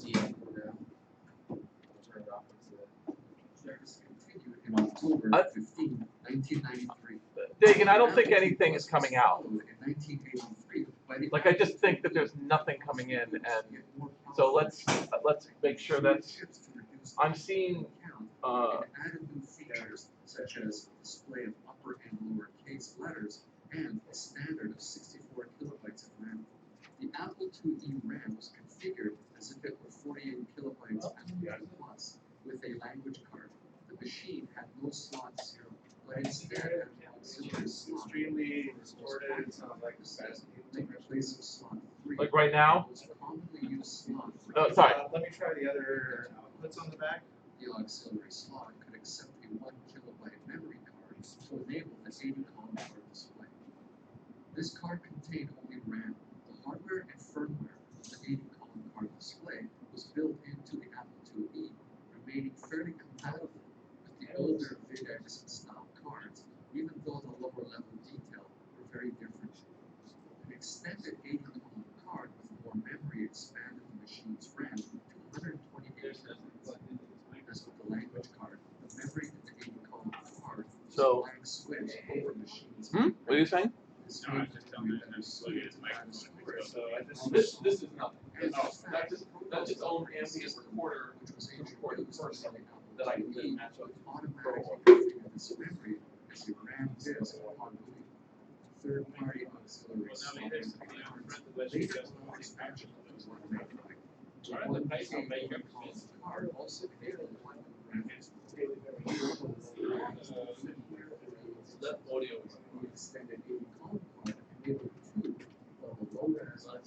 see it. I'll turn it off. Service continued in October 15, 1993. Dagan, I don't think anything is coming out. In 1983, by the Like, I just think that there's nothing coming in, and so let's make sure that's. I'm seeing. Added new features such as display of upper and lower case letters and a standard of 64 kilobytes of RAM. The Apple IIe RAM was configured as if it were 48 kilobytes and plus with a language card. The machine had no slots, but instead had an auxiliary slot. Extremely distorted, sounds like In place of slot 3. Like right now? Most commonly used slot. Oh, sorry. let me try the other outputs on the back. The auxiliary slot could accept a 1 kilobyte memory card to enable the 80-column card display. This card contained only RAM. The hardware and firmware of the 80-column card display was built into the Apple IIe, remaining fairly compatible with the older VidX style cards, even though the lower level detail were very different. An extended 80-column card with more memory expanded the machine's RAM to 128 kilobytes. As with the language card, the memory in the 80-column card was a So- blank switch over machines. What are you saying? This No, I'm made just it telling you better that suited it's to my data storage. so I just This is nothing. And Oh, in fact, that's its own ambient recorder, which was recording introduced first in the Apple that I can IIe, then match up. would automatically configure this memory as a RAM disk upon boot. Third-party auxiliary software cards later allowed expansion of the 1 megabyte. The 1 megabyte card also enabled 1 graphics. That audio is The extended 80-column card enabled 2 of the low-res and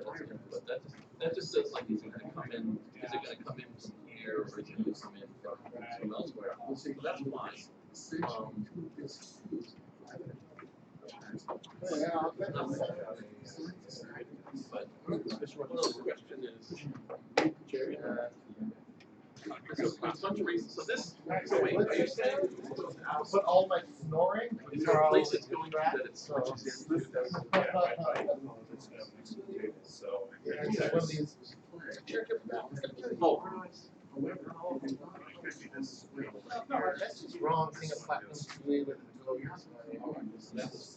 high-res. but that just says like, is it gonna come in, is it gonna come in from here, or is it gonna come in from elsewhere? So that's fine. Essentially, 2 disks fused. But one other question is, so a bunch of reasons, so this, so wait, are you saying it's supposed to output? But all my snoring Is there a place it's going to that it So- switches into? So Yeah, it's one of these. Oh, However, No, that's just wrong. Seeing a platinum jubilee with a dual use. that's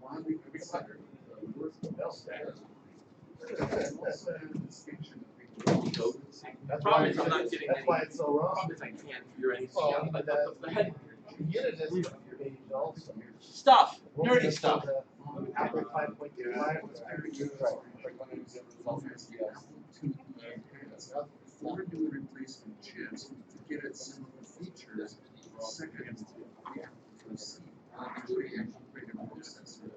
widely considered the worst of all standards. Also had a distinction between That's Problem why is I'm not getting That's any- why it's so wrong. problem is I can't hear anything Well, else, but the head The unit is page also. stuff, nerdy stuff. Apple 5.25 was very good. as the Apple IIe has 4 new replacement chips to get its similar features. Second, the Apple IIc, including an upgraded processor,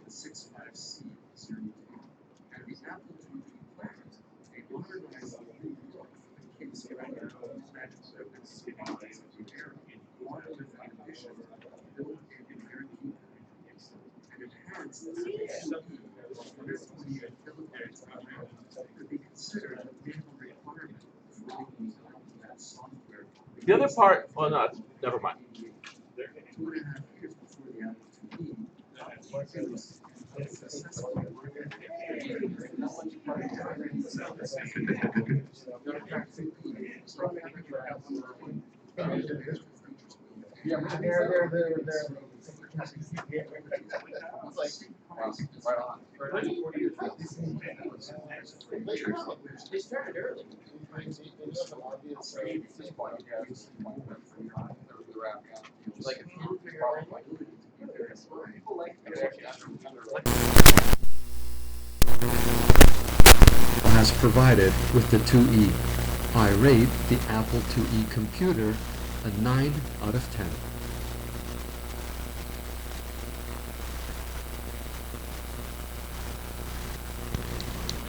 the 65C02, and the Apple IIe plans a modernized look that keeps regular magic circuits in the air, along with an addition built-in inherent keyboard. An enhanced CPU of 128 kilobytes of RAM could be considered a minimum requirement for making that software. The other part, well, no, never mind. 2.5 years before the Apple IIe, it was successfully Yeah, they're. It's like, right on. They started early. Like as provided with the 2E. I rate the Apple IIe computer a 9 out of 10.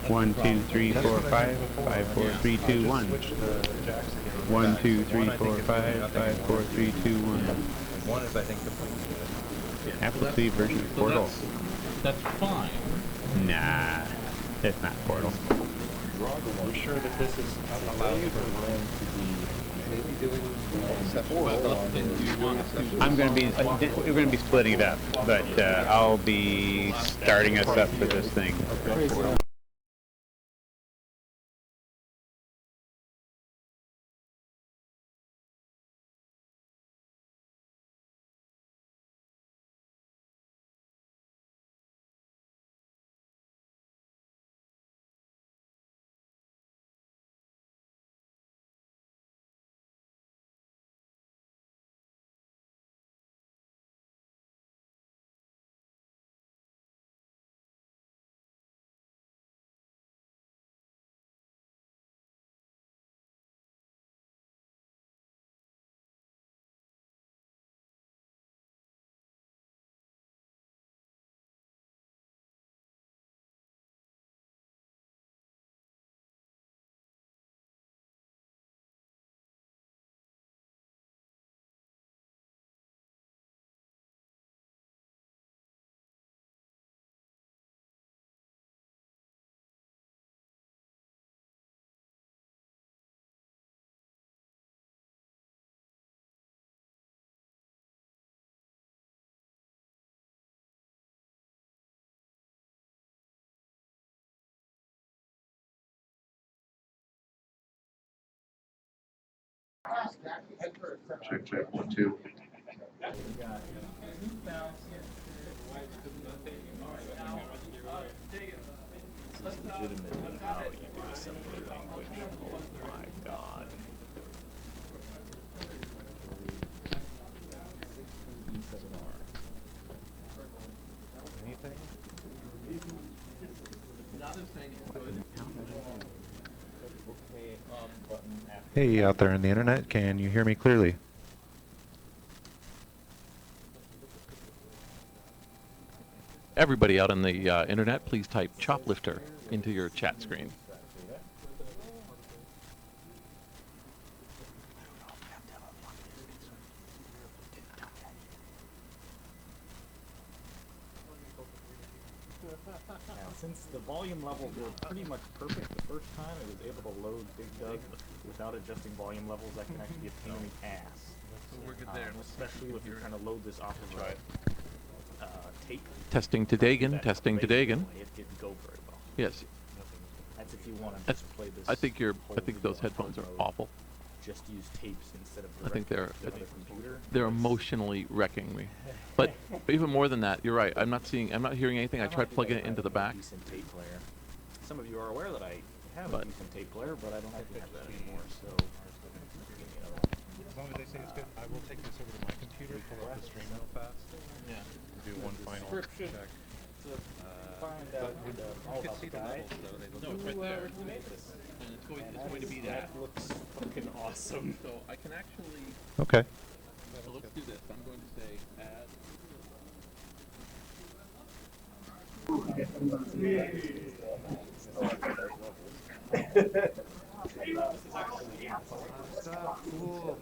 One, two, three, four, five, 4, 3, 2, 1. 1, 2, 3, 4, 5, 4, 3, 2, 1. One is, I think, the Apple II version of Portal. That's fine. Nah, it's not Portal. We're sure that this is allowed for room to be maybe doing I'm gonna be, we're gonna be splitting it up, but I'll be starting us up for this thing. Check, check, 1, 2. Legitimately how you do assembly language. Oh my god. Anything? Hey, out there on the internet, can you hear me clearly? Everybody out on the internet, please type choplifter into your chat screen. Since the volume levels were pretty much perfect the first time, it was able to load Big Doug without adjusting volume levels. That can actually be a pain in the ass. So we're good there. Especially if you're trying to load this off of tape. Testing to Dagan, testing to Dagan. It didn't go very well. Yes. That's if you want to That's, just play this. I think those headphones are awful. Just use tapes instead of I think directly to the other computer. they're emotionally wrecking me. But even more than that, you're right. I'm not hearing anything. I tried plugging it into the back. Decent tape player. Some of you are aware that I have a decent tape player, but I don't actually have that anymore. So, As long as they say it's good, I will take this over to my computer, pull up the stream real fast. Yeah. Do one final check. find But out you all can about see the the guy levels though, they look No, it's right there. who made this. And it's going to be that. That looks fucking awesome. So I can actually, Okay. so let's do this. I'm going to say add. cool.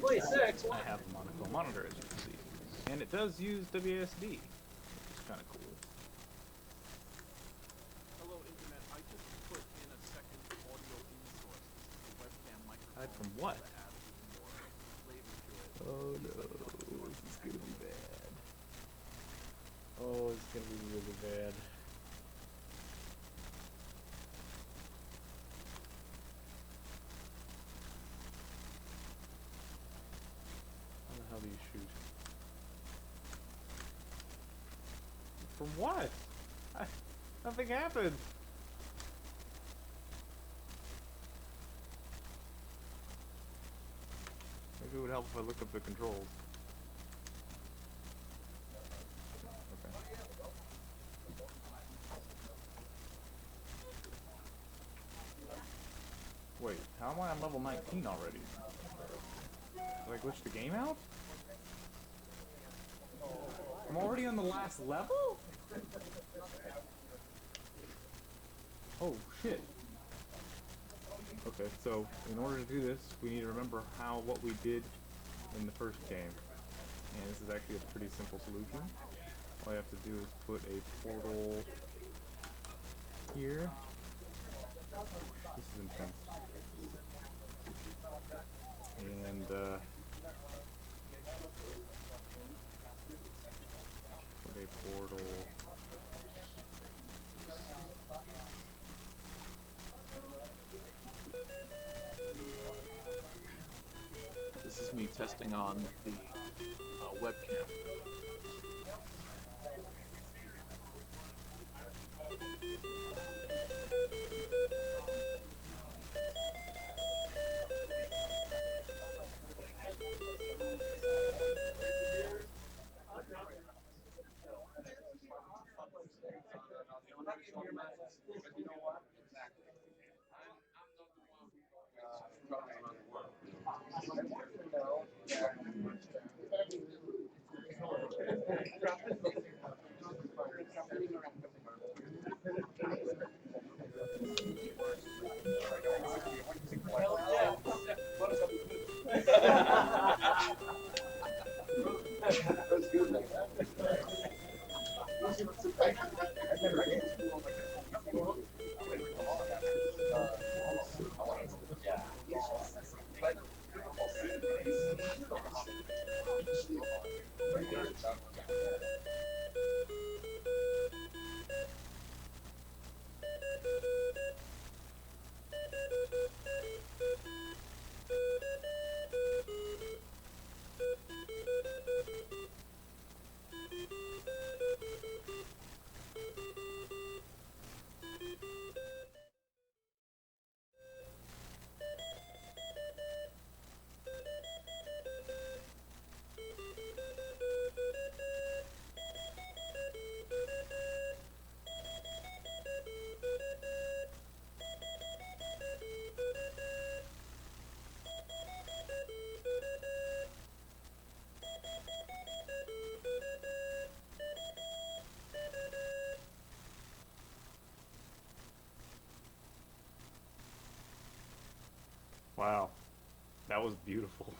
Play 6. I have a monocle monitor, as you can see, and it does use WASD, which is kind of cool. Hello, Internet. I just put in a second audio in-source. This is the webcam microphone. Aside from what? Add more flavor to it. Oh no, this is gonna be bad. Oh, it's gonna be really bad. How the hell do you shoot? From what? Nothing happened. Maybe it would help if I look up the controls. Wait, how am I on level 19 already? Did I glitch the game out? I'm already on the last level? Oh shit. Okay, so in order to do this, we need to remember what we did in the first game. And this is actually a pretty simple solution. All I have to do is put a portal here. This is intense. And put a portal. This is me testing on the webcam. Wow, that was beautiful.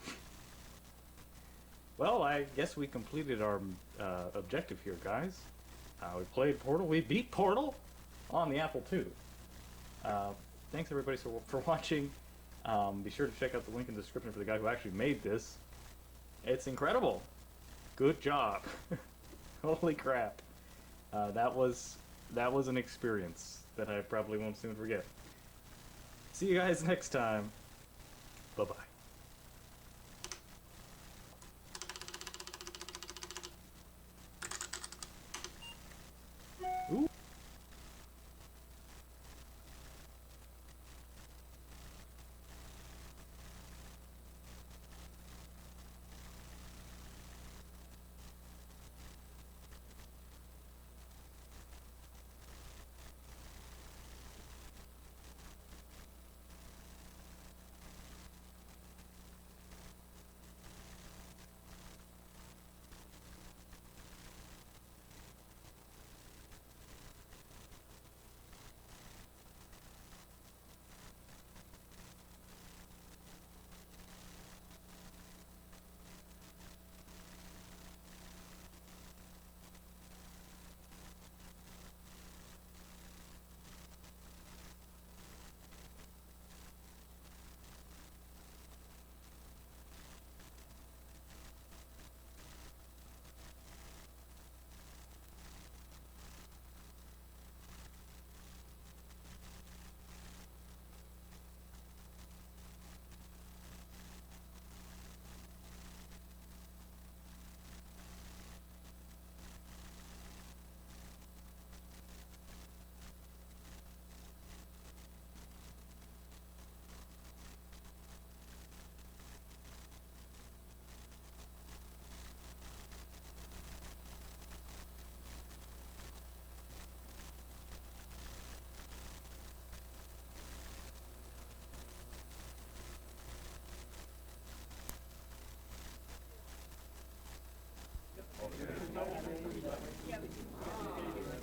Well, I guess we completed our objective here, guys. We played Portal. We beat Portal on the Apple II. Thanks everybody for watching. Be sure to check out the link in the description for the guy who actually made this. It's incredible. Good job. Holy crap. That was an experience that I probably won't soon forget. See you guys next time. Bye-bye.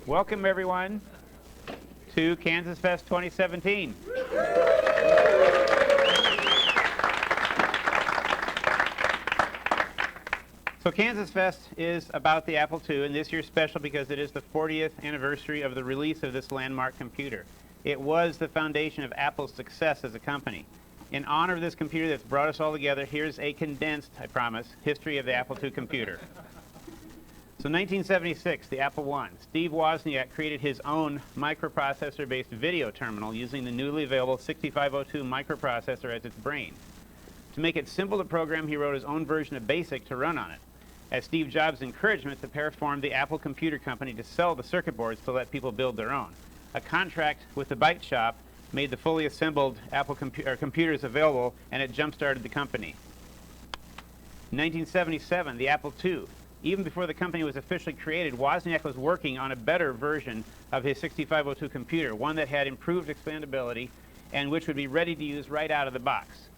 Welcome everyone to Kansasfest 2017. So Kansasfest is about the Apple II, and this year's special because it is the 40th anniversary of the release of this landmark computer. It was the foundation of Apple's success as a company. In honor of this computer that's brought us all together, here's a condensed, I promise, history of the Apple II computer. So 1976, the Apple I. Steve Wozniak created his own microprocessor-based video terminal using the newly available 6502 microprocessor as its brain. To make it simple to program, he wrote his own version of BASIC to run on it. At Steve Jobs' encouragement, the pair formed the Apple Computer Company to sell the circuit boards to let people build their own. A contract with the Byte Shop made the fully assembled Apple computers available, and it jump-started the company. In 1977, the Apple II. Even before the company was officially created, Wozniak was working on a better version of his 6502 computer, one that had improved expandability and which would be ready to use right out of the box.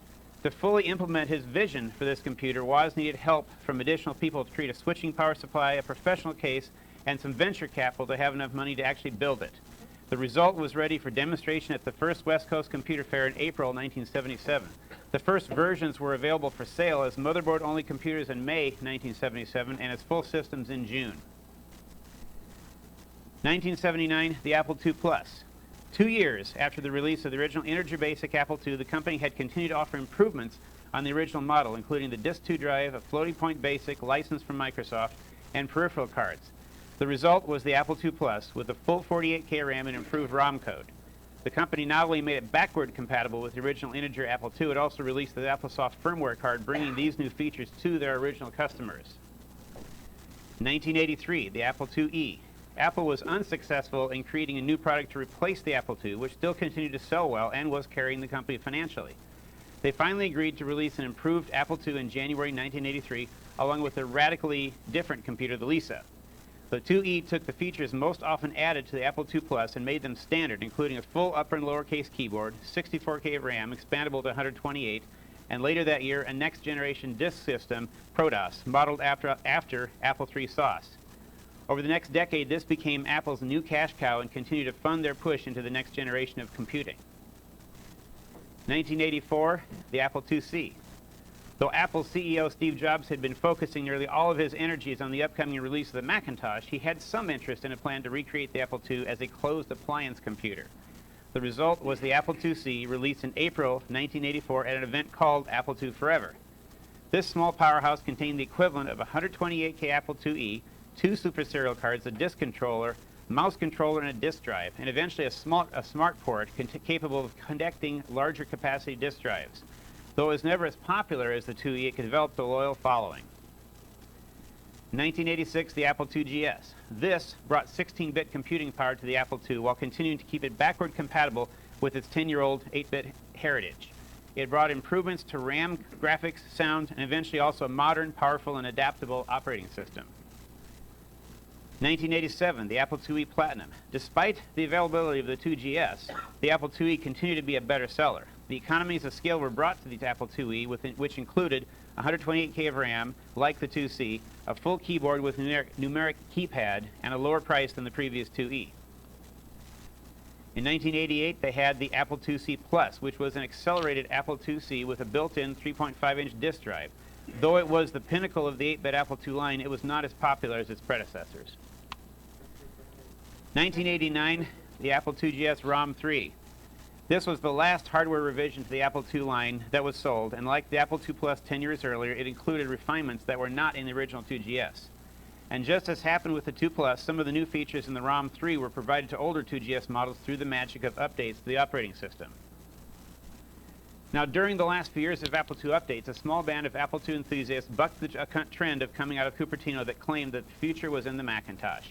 To fully implement his vision for this computer, Woz needed help from additional people to create a switching power supply, a professional case, and some venture capital to have enough money to actually build it. The result was ready for demonstration at the first West Coast Computer Fair in April 1977. The first versions were available for sale as motherboard-only computers in May 1977 and as full systems in June. 1979, the Apple II Plus. 2 years after the release of the original integer basic Apple II, the company had continued to offer improvements on the original model, including the Disk 2 drive, a floating point basic licensed from Microsoft, and peripheral cards. The result was the Apple II Plus with a full 48K RAM and improved ROM code. The company not only made it backward compatible with the original integer Apple II, it also released the AppleSoft firmware card, bringing these new features to their original customers. 1983, the Apple IIe. Apple was unsuccessful in creating a new product to replace the Apple II, which still continued to sell well and was carrying the company financially. They finally agreed to release an improved Apple II in January 1983, along with a radically different computer, the Lisa. The IIe took the features most often added to the Apple II Plus and made them standard, including a full upper and lowercase keyboard, 64K RAM, expandable to 128, and later that year, a next-generation disk system, ProDOS, modeled after Apple III SOS. Over the next decade, this became Apple's new cash cow and continued to fund their push into the next generation of computing. 1984, the Apple IIc. Though Apple CEO Steve Jobs had been focusing nearly all of his energies on the upcoming release of the Macintosh, he had some interest in a plan to recreate the Apple II as a closed appliance computer. The result was the Apple IIc, released in April 1984 at an event called Apple II Forever. This small powerhouse contained the equivalent of a 128K Apple IIe, 2 super serial cards, a disk controller, mouse controller, and a disk drive, and eventually a smart port capable of connecting larger capacity disk drives. Though it was never as popular as the IIe, it developed a loyal following. 1986, the Apple IIgs. This brought 16-bit computing power to the Apple II while continuing to keep it backward compatible with its 10-year-old 8-bit heritage. It brought improvements to RAM, graphics, sound, and eventually also a modern, powerful, and adaptable operating system. 1987, the Apple IIe Platinum. Despite the availability of the 2GS, the Apple IIe continued to be a better seller. The economies of scale were brought to the Apple IIe, which included 128K of RAM, like the IIc, a full keyboard with numeric keypad, and a lower price than the previous IIe. In 1988, they had the Apple IIc Plus, which was an accelerated Apple IIc with a built-in 3.5-inch disk drive. Though it was the pinnacle of the 8-bit Apple II line, it was not as popular as its predecessors. 1989, the Apple IIgs ROM 3. This was the last hardware revision to the Apple II line that was sold, and like the Apple II Plus 10 years earlier, it included refinements that were not in the original 2GS. And just as happened with the 2 Plus, some of the new features in the ROM 3 were provided to older 2GS models through the magic of updates to the operating system. Now, during the last few years of Apple II updates, a small band of Apple II enthusiasts bucked the trend of coming out of Cupertino that claimed that the future was in the Macintosh.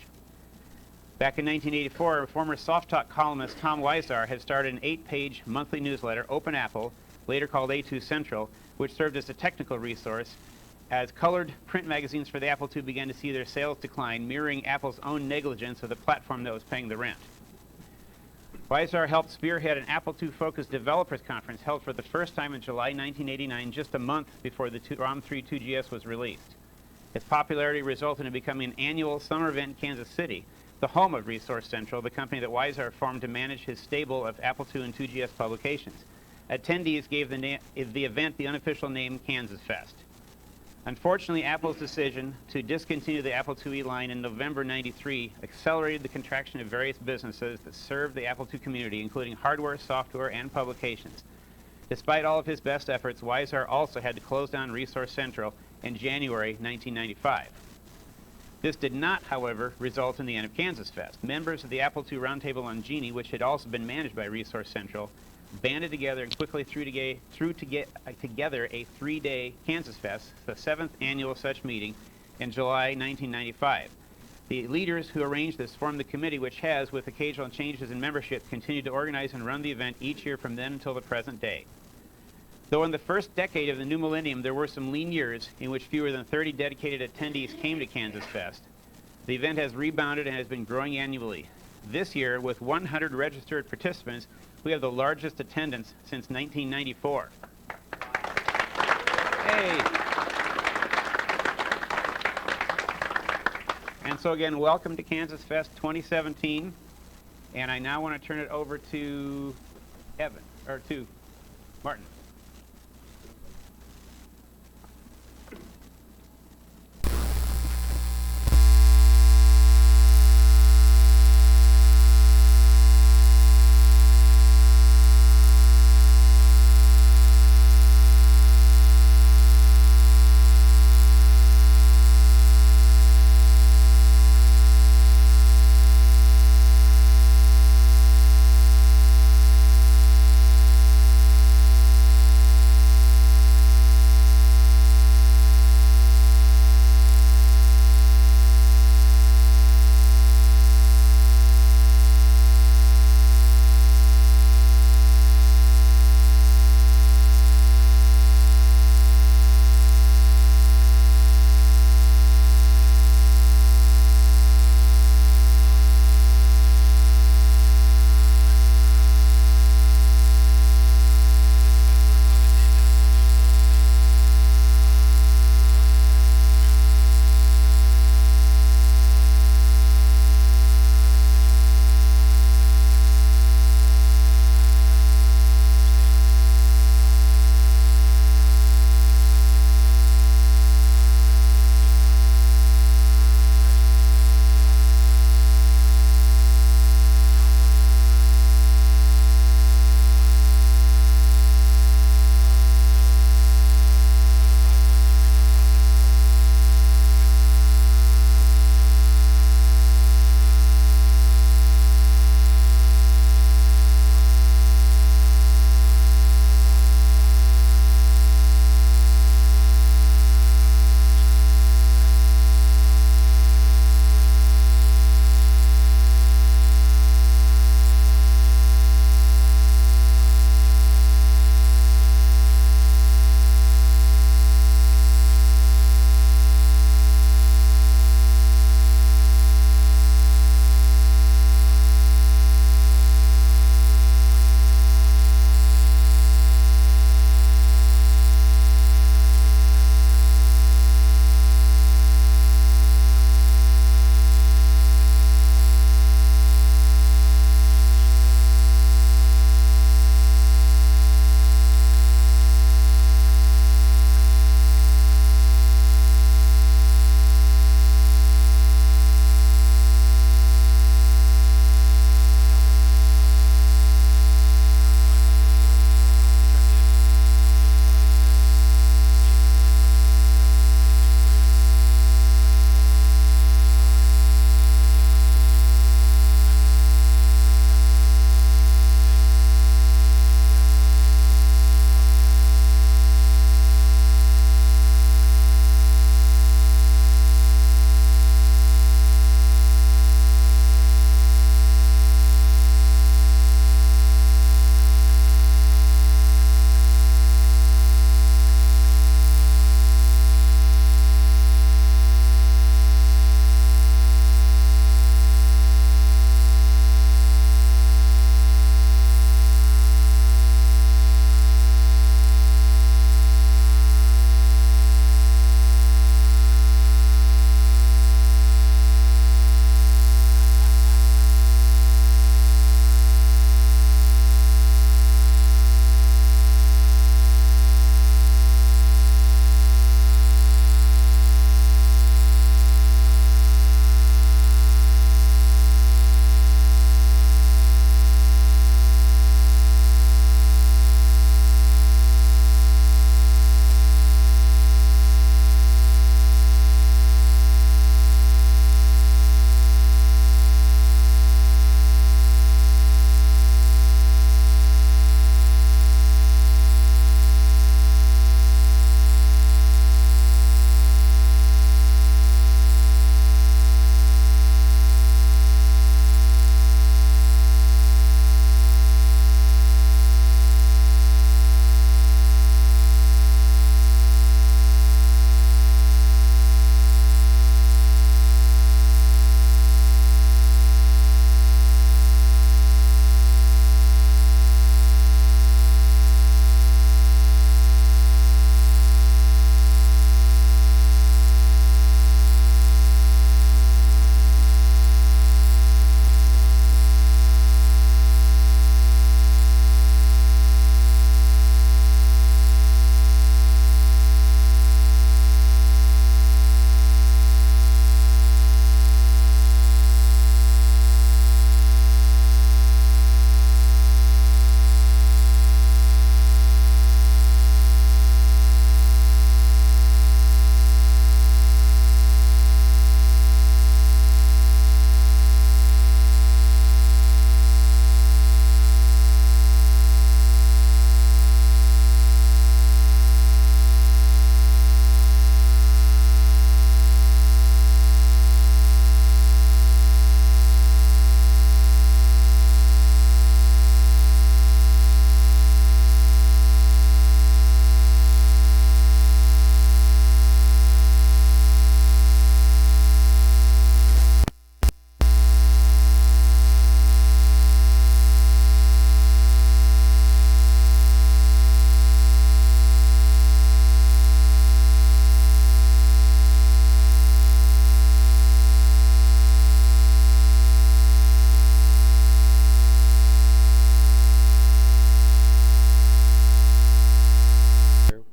Back in 1984, former Soft Talk columnist Tom Weisar had started an 8-page monthly newsletter, Open Apple, later called A2 Central, which served as a technical resource as colored print magazines for the Apple II began to see their sales decline, mirroring Apple's own negligence of the platform that was paying the rent. Weisar helped spearhead an Apple II-focused developers conference held for the first time in July 1989, just a month before the ROM 3 2GS was released. Its popularity resulted in becoming an annual summer event in Kansas City, the home of Resource Central, the company that Weisar formed to manage his stable of Apple II and 2GS publications. Attendees gave the event the unofficial name Kansasfest. Unfortunately, Apple's decision to discontinue the Apple IIe line in November '93 accelerated the contraction of various businesses that served the Apple II community, including hardware, software, and publications. Despite all of his best efforts, Weisar also had to close down Resource Central in January 1995. This did not, however, result in the end of Kansasfest. Members of the Apple II Roundtable on Genie, which had also been managed by Resource Central, banded together and quickly threw together a 3-day Kansasfest, the 7th annual such meeting, in July 1995. The leaders who arranged this formed the committee, which has, with occasional changes in membership, continued to organize and run the event each year from then until the present day. Though in the first decade of the new millennium there were some lean years in which fewer than 30 dedicated attendees came to Kansasfest, the event has rebounded and has been growing annually. This year, with 100 registered participants, we have the largest attendance since 1994. Hey! And so again, welcome to Kansasfest 2017. And I now want to turn it over to Martin.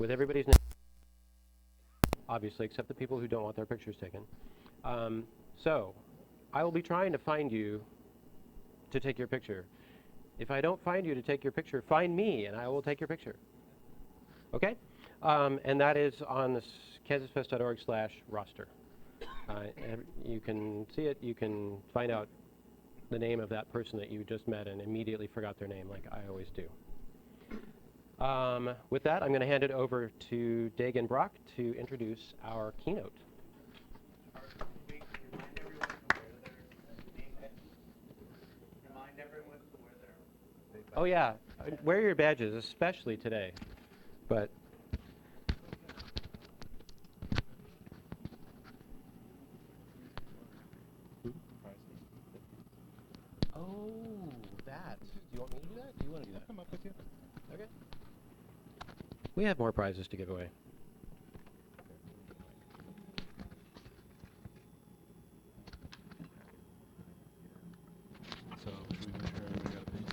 with everybody's name, obviously, except the people who don't want their pictures taken. So, I will be trying to find you to take your picture. If I don't find you to take your picture, find me and I will take your picture. Okay? And that is on the kansasfest.org/roster. And you can see it, you can find out the name of that person that you just met and immediately forgot their name, like I always do. With that, I'm going to hand it over to Dagan Brock to introduce our keynote. Oh yeah, wear your badges, especially today. But oh, that. Do you want me to do that? Do you want to do that? Come up with you. Okay. We have more prizes to give away. So, should we make sure everybody got a pin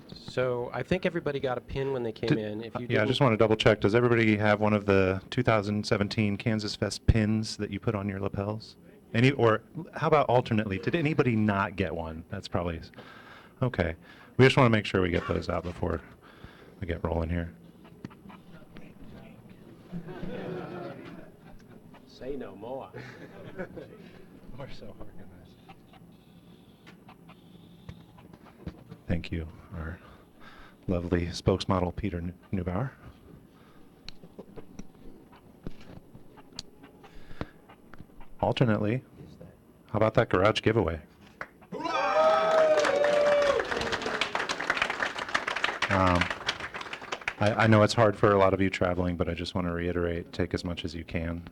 first? So I think everybody got a pin when they came in. If you Yeah, I just want to double check. Does everybody have one of the 2017 Kansas Fest pins that you put on your lapels? Any, or how about alternately? Did anybody not get one? That's probably okay. We just want to make sure we get those out before we get rolling here. say no more. We're so organized. Thank you, our lovely spokesmodel, Peter Neubauer. Alternately, how about that garage giveaway? I know it's hard for a lot of you traveling, but I just want to reiterate, take as much as you can.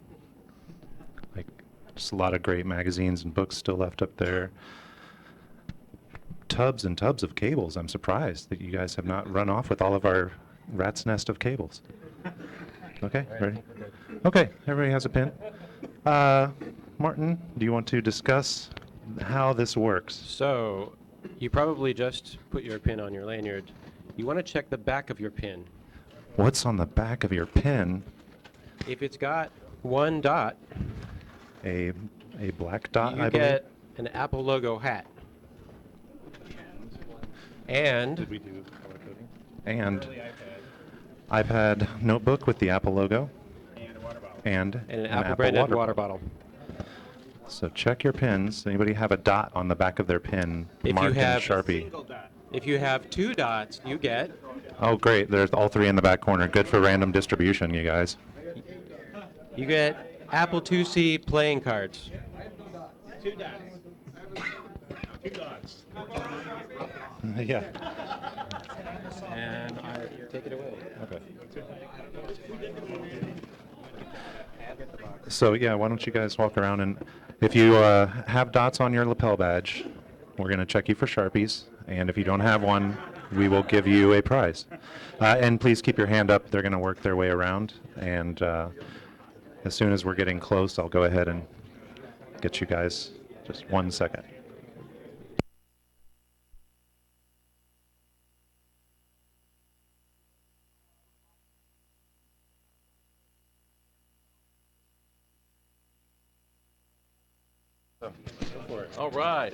Like, just a lot of great magazines and books still left up there. Tubs and tubs of cables. I'm surprised that you guys have not run off with all of our rat's nest of cables. Okay, ready? Okay, everybody has a pin. Martin, do you want to discuss how this works? So, you probably just put your pin on your lanyard. You want to check the back of your pin. What's on the back of your pin? If it's got one dot, A black dot, you I believe? get an Apple logo hat. And Did we do color coding? And iPad notebook with the Apple logo. And a water bottle. And an Apple branded water bottle. So check your pins. Anybody have a dot on the back of their pin If you marked in have- Sharpie? If you have two dots, you get Oh, great. There's all three in the back corner. Good for random distribution, you guys. Apple IIc playing cards. Two dots. Two dots. Yeah. And I take it away. Okay. So yeah, why don't you guys walk around, and if you have dots on your lapel badge, we're going to check you for Sharpies, and if you don't have one, we will give you a prize. And please keep your hand up. They're going to work their way around, and as soon as we're getting close, I'll go ahead and get you guys. Just 1 second. All right.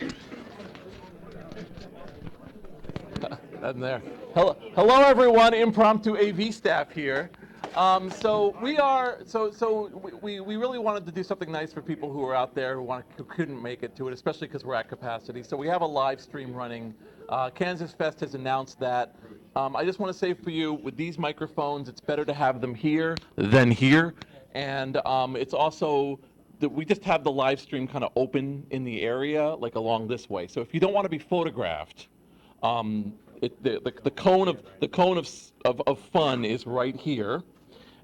Nothing there. Hello, everyone. Impromptu AV staff here. So we really wanted to do something nice for people who are out there who couldn't make it to it, especially because we're at capacity. So we have a live stream running. Kansasfest has announced that. I just want to say for you, with these microphones, it's better to have them here than here, and it's also we just have the live stream kind of open in the area, like along this way. So if you don't want to be photographed, the cone of fun is right here.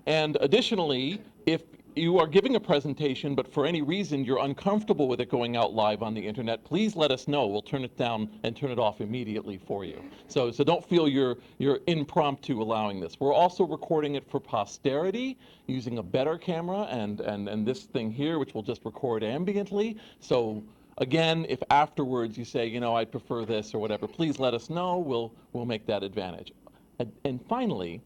And additionally, if you are giving a presentation, but for any reason you're uncomfortable with it going out live on the internet, please let us know. We'll turn it down and turn it off immediately for you. So don't feel you're impromptu allowing this. We're also recording it for posterity using a better camera and this thing here, which will just record ambiently. So again, if afterwards you say, you know, I prefer this or whatever, please let us know. We'll make that advantage. And finally,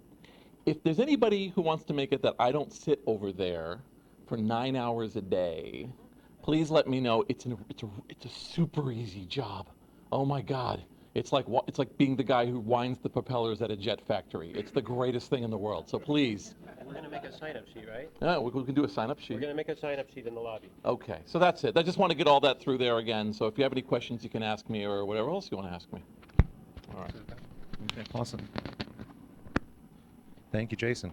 if there's anybody who wants to make it that I don't sit over there for 9 hours a day, please let me know. It's a super easy job. Oh my God. It's like being the guy who winds the propellers at a jet factory. It's the greatest thing in the world. So please. And we're going to make a sign-up sheet, right? Yeah, we can do a sign-up sheet. We're going to make a sign-up sheet in the lobby. Okay, so that's it. I just want to get all that through there again. So if you have any questions, you can ask me, or whatever else you want to ask me. All right. Okay, awesome. Thank you, Jason.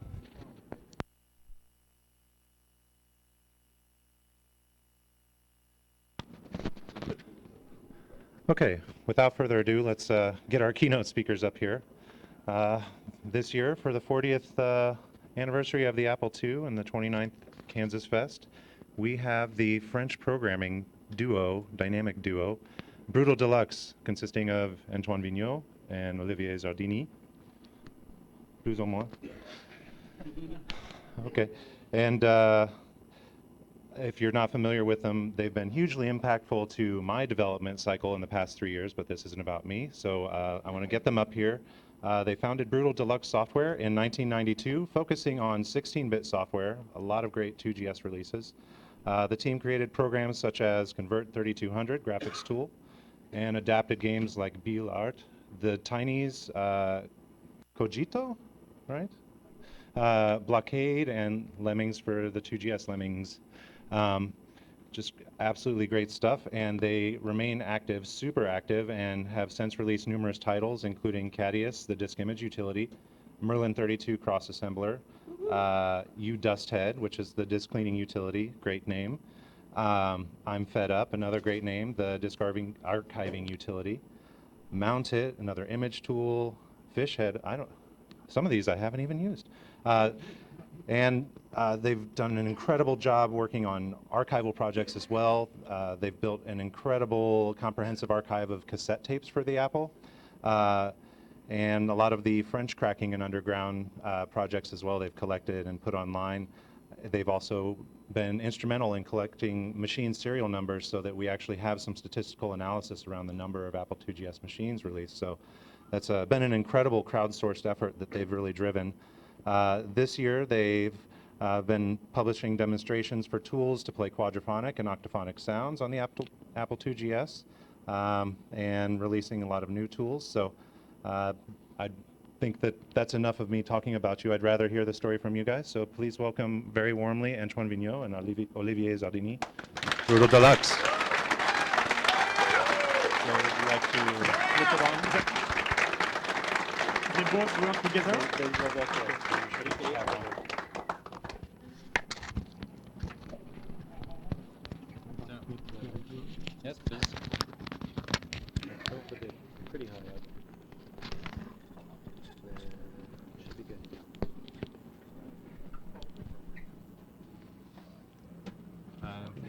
Okay, without further ado, let's get our keynote speakers up here. This year, for the 40th anniversary of the Apple II and the 29th Kansasfest, we have the French programming duo, dynamic duo, Brutal Deluxe, consisting of Antoine Vigneault and Olivier Zardini. Plus ou moins. Okay, and if you're not familiar with them, they've been hugely impactful to my development cycle in the past 3 years, but this isn't about me, so I want to get them up here. They founded Brutal Deluxe Software in 1992, focusing on 16-bit software, a lot of great 2GS releases. The team created programs such as Convert 3200 graphics tool and adapted games like Beal Art, the Tiny's Cogito, right? Blockade and Lemmings for the 2GS Lemmings. Just absolutely great stuff, and they remain active, super active, and have since released numerous titles, including Cadius, the disk image utility, Merlin 32 cross assembler, UDustHead, which is the disk cleaning utility, great name. I'm Fed Up, another great name, the disk archiving utility. Mount It, another image tool. Fishhead, some of these I haven't even used. And they've done an incredible job working on archival projects as well. They've built an incredible comprehensive archive of cassette tapes for the Apple. And a lot of the French cracking and underground projects as well they've collected and put online. They've also been instrumental in collecting machine serial numbers so that we actually have some statistical analysis around the number of Apple IIgs machines released. So that's been an incredible crowdsourced effort that they've really driven. This year they've been publishing demonstrations for tools to play quadraphonic and octophonic sounds on the Apple IIgs and releasing a lot of new tools. So I think that that's enough of me talking about you. I'd rather hear the story from you guys. So please welcome very warmly Antoine Vigneault and Olivier Zardini. Brutal Deluxe. So would you like to flip it on? They both work together? They both work. Yes, please. Don't put it pretty high up. Should be good.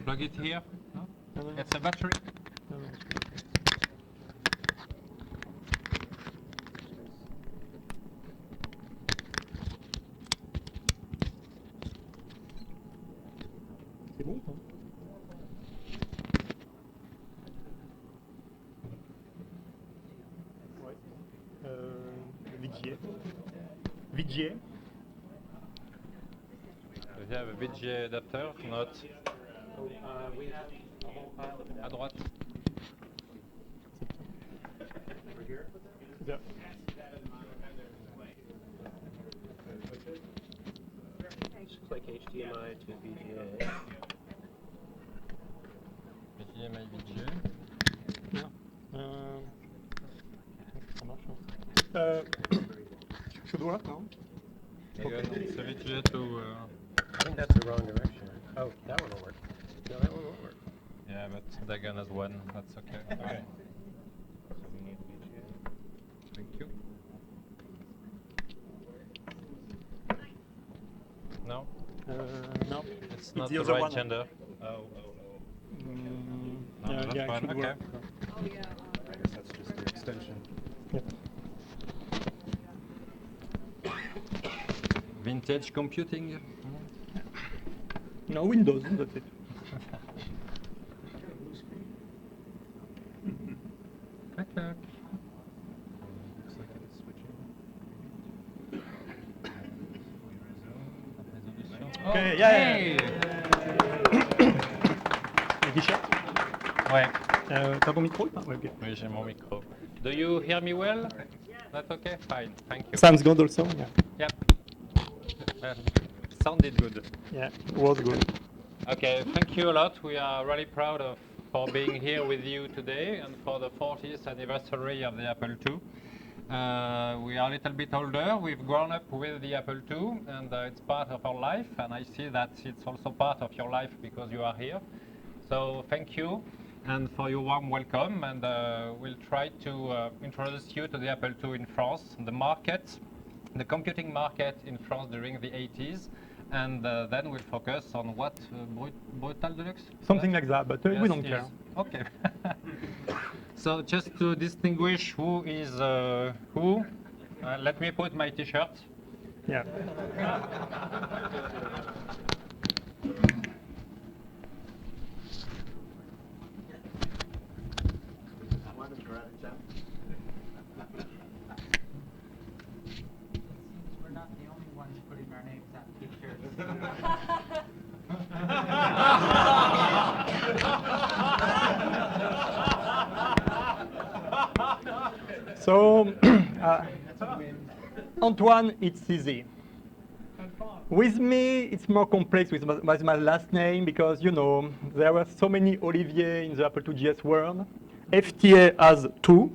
Plug it here. No? It's a battery. C'est bon, VGA. We have a VGA adapter, not We have a whole pile of à droite. over here. Yeah. Just click HDMI to VGA. HDMI VGA. Ça marche. Should work now. It's a VGA to. I think that's the wrong direction. Oh, that one will work. No, that one won't work. Yeah, but Dagon has one. That's okay. Okay. So we need VGA. Thank you. No, No. it's not the the other right one. gender. No, that's yeah, fine. it should Okay. work. Oh, yeah. I guess that's just the extension. Vintage computing. No, Windows, that's it. Okay. Looks like it's switching. Okay, yeah. Les t-shirts? Ouais. T'as ton micro? Ah, ouais, ok. Oui, j'ai mon micro. Do you hear me well? That's okay? Fine, thank you. Sounds good also, yeah. Yep. Sounded good. Yeah, was good. Okay, thank you a lot. We are really proud for being here with you today and for the 40th anniversary of the Apple II. We are a little bit older. We've grown up with the Apple II, and it's part of our life. And I see that it's also part of your life because you are here. So thank you, and for your warm welcome. And we'll try to introduce you to the Apple II in France, the market, the computing market in France during the 80s. And then we'll focus on what? Brutal Deluxe? Something like that, but we don't Yes, care. Okay. So just to distinguish who is who, let me put my t-shirt. Yeah. We're not the only ones putting our names on t-shirts. So, Antoine, it's easy. With me, it's more complex with my last name because, you know, there were so many Olivier in the Apple IIgs world. FTA has 2.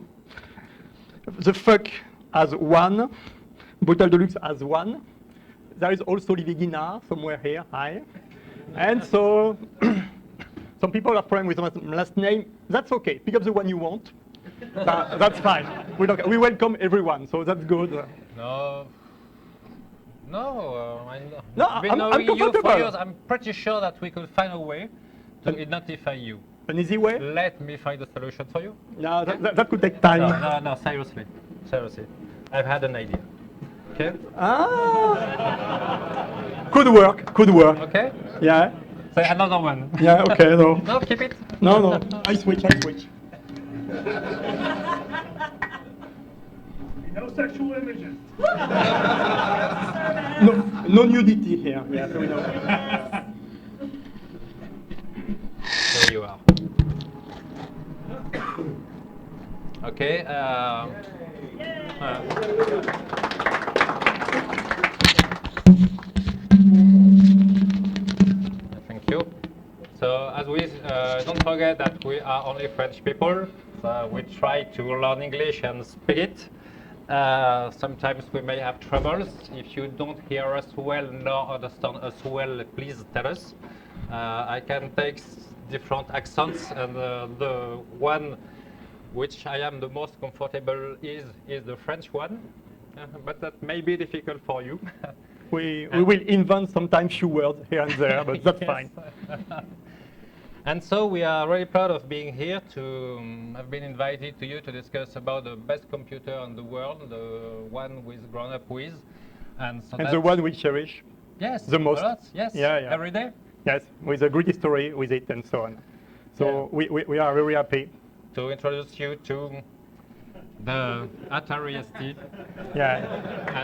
The fuck has 1. Brutal Deluxe has 1. There is also Olivier Guinard somewhere here. Hi. And so, some people are praying with my last name. That's okay. Pick up the one you want. That's fine. We welcome everyone, so that's good. No. No, I'm knowing you for comfortable. years, I'm pretty sure that we could find a way to identify you. An easy way? Let me find a solution for you. No, that could take time. No, seriously. I've had an idea. Okay? Could work. Okay? Yeah. Say another one. Yeah, okay, no. No, keep it. No. I switch. No sexual images. No nudity here. Yeah, so we know. There you are. Okay. Thank you. So as we don't forget that we are only French people, so we try to learn English and speak it. Sometimes we may have troubles. If you don't hear us well nor understand us well, please tell us. I can take different accents, and the one which I am the most comfortable is the French one, but that may be difficult for you. We will invent sometimes few words here and there, but that's fine. And so we are really proud of being here to have been invited to you to discuss about the best computer in the world, the one we've grown up with. And the one we cherish. Yes. The most. Yes. Yeah. Every day. Yes, with a great history with it and so on. So we are very happy to introduce you to the Atari ST. Yeah,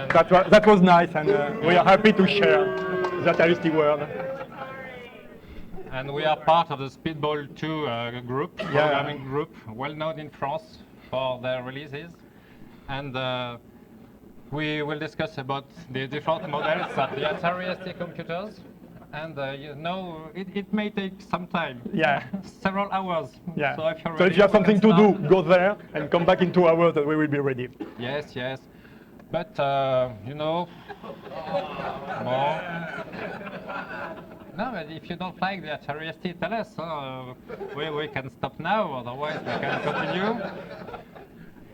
and that was nice, and we are happy to share the Atari ST world. And we are part of the Speedball 2 group, programming group, well known in France for their releases. And we will discuss about the different models of the Atari ST computers. And you know, it may take some time. Yeah. Several hours. Yeah. So if you're So ready, if you have something to do, go there and come back in 2 hours and we will be ready. Yes. But, you know, more. No, but if you don't like the Atari ST, tell us. We can stop now, otherwise we can continue.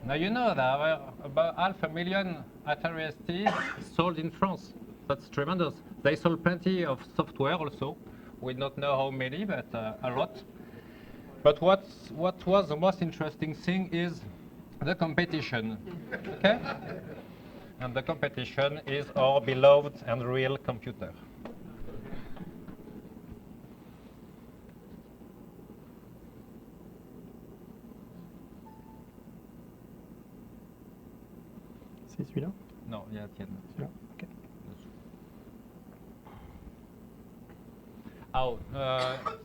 Now you know there were about 500,000 Atari ST sold in France. That's tremendous. They sold plenty of software also. We don't know how many, but a lot. But what was the most interesting thing is the competition. Okay? And the competition is our beloved and real computer. C'est celui-là? Non, il y a la tienne. Celui-là, ok. Oh,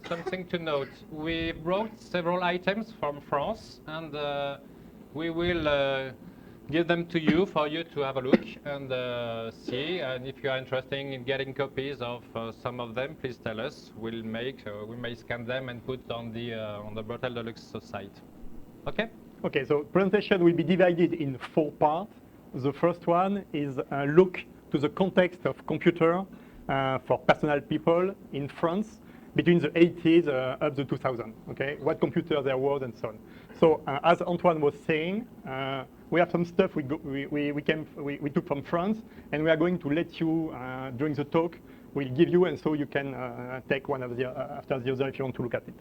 something to note. We brought several items from France, and we will give them to you for you to have a look and see. And if you are interested in getting copies of some of them, please tell us. We may scan them and put on the Brotel Deluxe site. Okay? Okay, so presentation will be divided in 4 parts. The first one is a look to the context of computer for personal people in France between the 80s up to 2000. Okay, what computer there was and so on. So as Antoine was saying, we have some stuff we took from France, and we are going to let you during the talk. We'll give you, and so you can take one of the after the other if you want to look at it.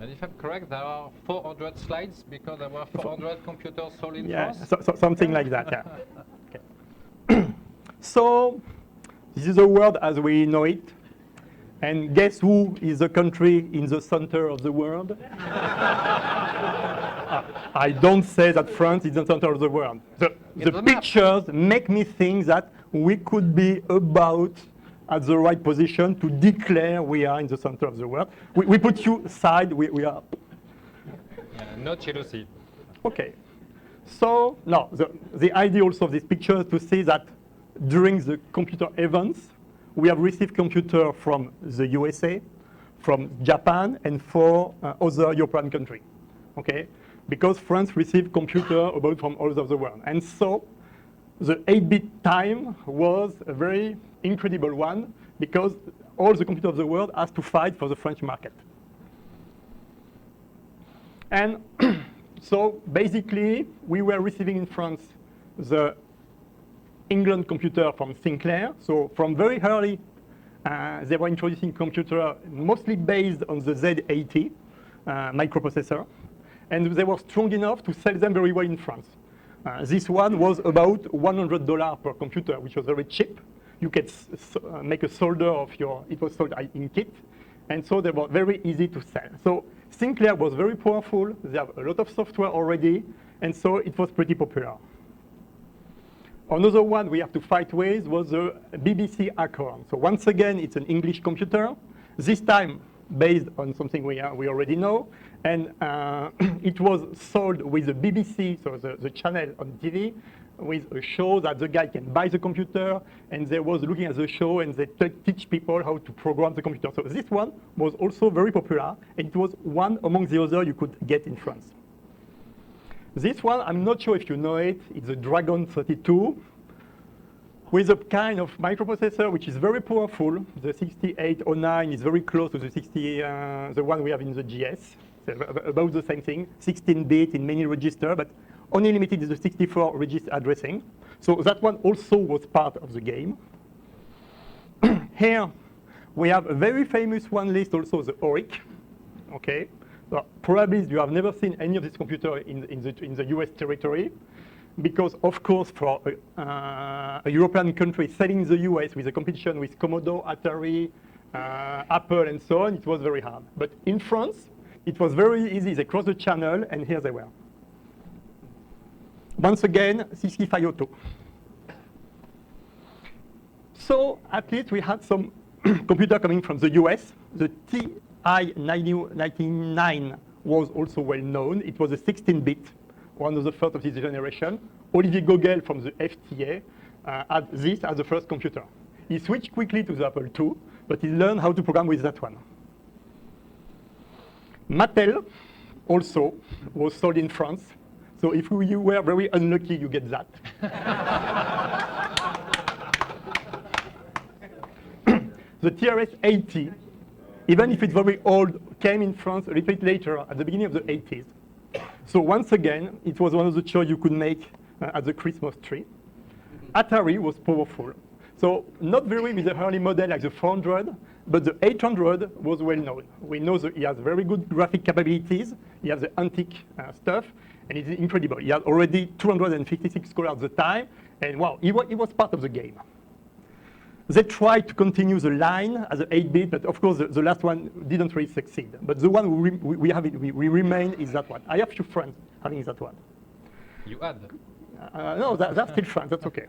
And if I'm correct, there are 400 slides because there were 400 computers sold in France? So something like that, yeah. Okay. So this is the world as we know it. And guess who is the country in the center of the world? I don't say that France is the center of the world. The pictures make me think that we could be about at the right position to declare we are in the center of the world. We put you aside, we are. Yeah, no jealousy. Okay. So now the idea also of this picture is to see that during the computer events, we have received computer from the USA, from Japan, and 4 other European countries. Okay, because France received computer about from all over the world, and so the 8-bit time was a very incredible one because all the computers of the world has to fight for the French market. And so basically, we were receiving in France the England computer from Sinclair. So from very early, they were introducing computer mostly based on the Z80 microprocessor. And they were strong enough to sell them very well in France. This one was about $100 per computer, which was very cheap. You could make a solder of your, it was sold in kit. And so they were very easy to sell. So Sinclair was very powerful. They have a lot of software already. And so it was pretty popular. Another one we have to fight with was the BBC Acorn. So once again, it's an English computer. This time based on something we already know. And it was sold with the BBC, so the channel on TV, with a show that the guy can buy the computer, and they was looking at the show, and they teach people how to program the computer. So this one was also very popular, and it was one among the other you could get in France. This one, I'm not sure if you know it, it's a Dragon 32, with a kind of microprocessor which is very powerful. The 6809 is very close to the one we have in the GS. About the same thing, 16-bit in many registers, but only limited to the 64 register addressing. So that one also was part of the game. Here we have a very famous one list, also the Auric. Okay, well, probably you have never seen any of this computer in the US territory, because of course for a European country selling in the US with a competition with Commodore, Atari, Apple, and so on, it was very hard. But in France, it was very easy. They crossed the channel, and here they were. Once again, 6502. So at least we had some computer coming from the US. The TI-99 was also well known. It was a 16-bit, one of the first of this generation. Olivier Gogel from the FTA had this as the first computer. He switched quickly to the Apple II, but he learned how to program with that one. Mattel also was sold in France. So if you were very unlucky, you get that. The TRS-80, even if it's very old, came in France a little bit later, at the beginning of the 80s. So once again, it was one of the choices you could make at the Christmas tree. Atari was powerful. So not very with the early model like the 400, but the 800 was well known. We know that he has very good graphic capabilities. He has the antique stuff, and it's incredible. He had already 256 colors at the time, and wow, he was part of the game. They tried to continue the line as an 8-bit, but of course the last one didn't really succeed. But the one we remain is that one. I have few friends having that one. You add? No, that's still France. That's okay.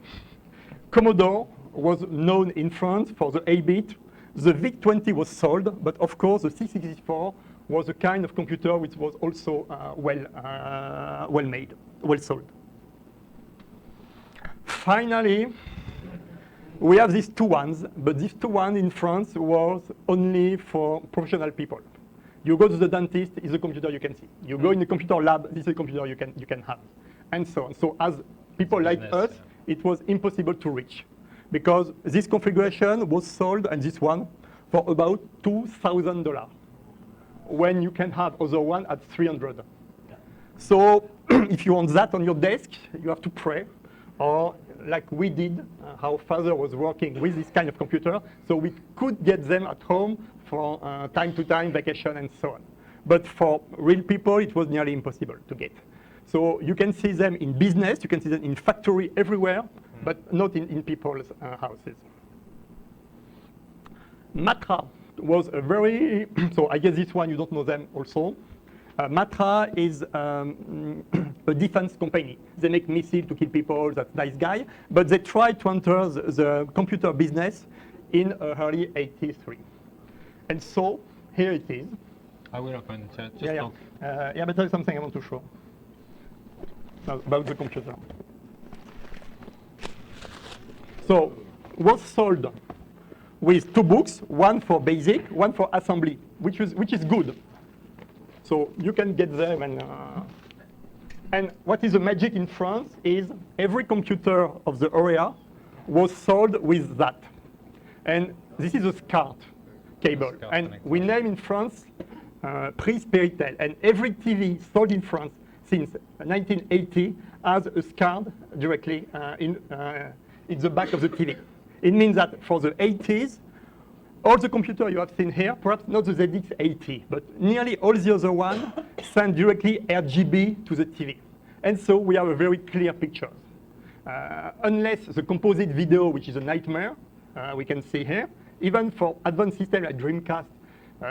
Commodore was known in France for the 8-bit, The VIC-20 was sold, but of course the 664 was a kind of computer which was also well made, well sold. Finally, we have these two ones, but these two ones in France was only for professional people. You go to the dentist, it's a computer you can see. You go in the computer lab, this is a computer you can have, and so on. So as people like us, it was impossible to reach, because this configuration was sold, and this one, for about $2,000, when you can have other one at $300. So if you want that on your desk, you have to pray, or like we did, our father was working with this kind of computer, so we could get them at home for time to time, vacation, and so on. But for real people, it was nearly impossible to get. So you can see them in business, you can see them in factory everywhere, but not in people's houses. Matra was a very, so I guess this one you don't know them also. Matra is a defense company. They make missiles to kill people, that's nice guy, but they tried to enter the computer business in early '83. And so, here it is. I will open it, just yeah, talk. Yeah, but there's something I want to show about the computer. So, was sold with two books, one for basic, one for assembly, which is good. So you can get them, and what is the magic in France is every computer of the area was sold with that. And this is a SCART cable. And we name in France Prix Spiritel. And every TV sold in France since 1980 has a SCART directly in the back of the TV. It means that for the 80s, all the computers you have seen here, perhaps not the ZX80, but nearly all the other ones send directly RGB to the TV. And so we have a very clear picture. Unless the composite video, which is a nightmare, we can see here, even for advanced systems like Dreamcast,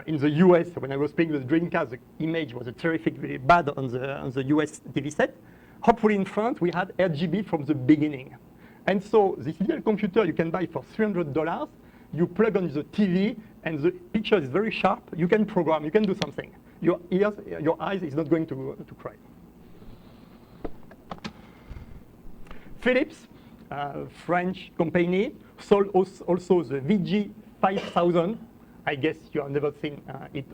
in the US, when I was playing with Dreamcast, the image was terrifically bad on the US TV set. Hopefully in France, we had RGB from the beginning. And so this little computer you can buy for $300, you plug on the TV, and the picture is very sharp. You can program, you can do something. Your ears, your eyes is not going to cry. Philips, French company, sold also the VG5000. I guess you have never seen it.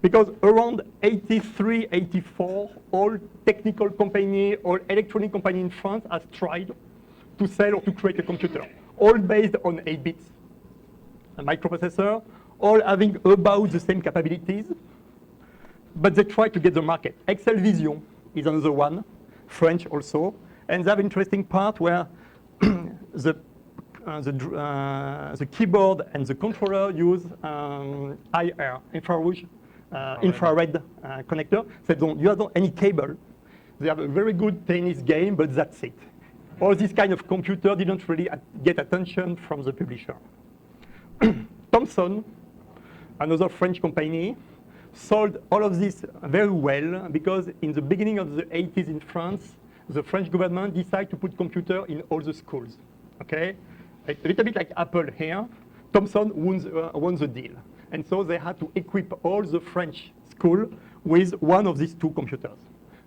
Because around 83, 84, all technical company, all electronic company in France has tried to sell or to create a computer, all based on 8 bits, a microprocessor, all having about the same capabilities, but they try to get the market. Excel Vision is another one, French also, and they have interesting part where the keyboard and the controller use IR, infrared connector. So you don't any cable. They have a very good tennis game, but that's it. All this kind of computer didn't really get attention from the publisher. Thomson, another French company, sold all of this very well because in the beginning of the 80s in France, the French government decided to put computer in all the schools. Okay, a little bit like Apple here. Thomson won the deal, and so they had to equip all the French school with one of these two computers.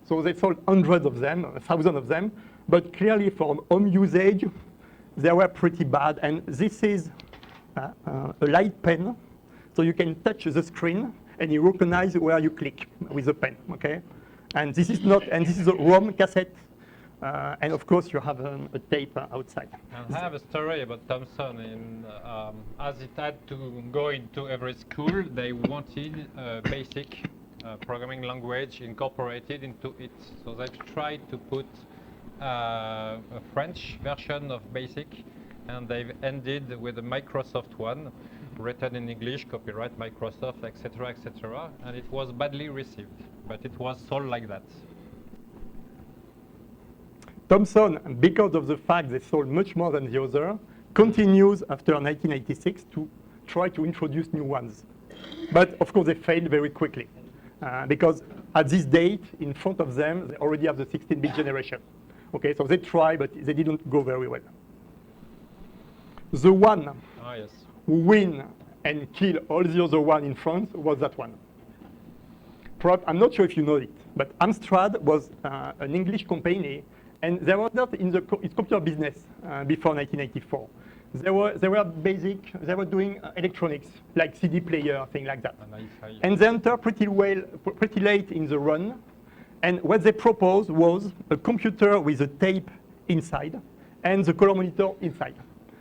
So they sold hundreds of them, thousands of them, but clearly for home usage, they were pretty bad. And this is a light pen, so you can touch the screen and you recognize where you click with the pen. Okay, and this is not, and this is a ROM cassette. And of course, you have a tape outside. I have a story about Thomson. As it had to go into every school, they wanted a basic programming language incorporated into it. So they tried to put a French version of BASIC, and they've ended with a Microsoft one, written in English, copyright Microsoft, etc., etc. And it was badly received, but it was sold like that. Thomson, because of the fact they sold much more than the other, continues after 1986 to try to introduce new ones. But of course they failed very quickly because at this date, in front of them, they already have the 16-bit generation. Okay, so they tried, but they didn't go very well. The one Yes. who win and kill all the other one in France was that one. I'm not sure if you know it, but Amstrad was an English company, and they were not in the computer business before 1984. They were doing electronics, like CD player, thing like that. And they entered pretty late in the run, and what they proposed was a computer with a tape inside and the color monitor inside.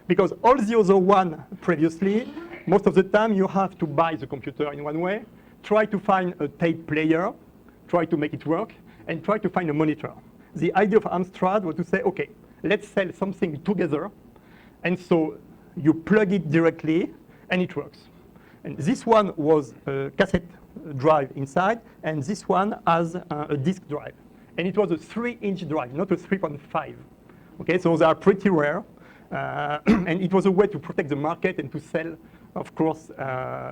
Because all the other one previously, most of the time you have to buy the computer in one way, try to find a tape player, try to make it work, and try to find a monitor. The idea of Amstrad was to say, okay, let's sell something together, and so you plug it directly, and it works. And this one was a cassette drive inside, and this one has a disk drive. And it was a 3-inch drive, not a 3.5. Okay, so they are pretty rare. And it was a way to protect the market and to sell, of course,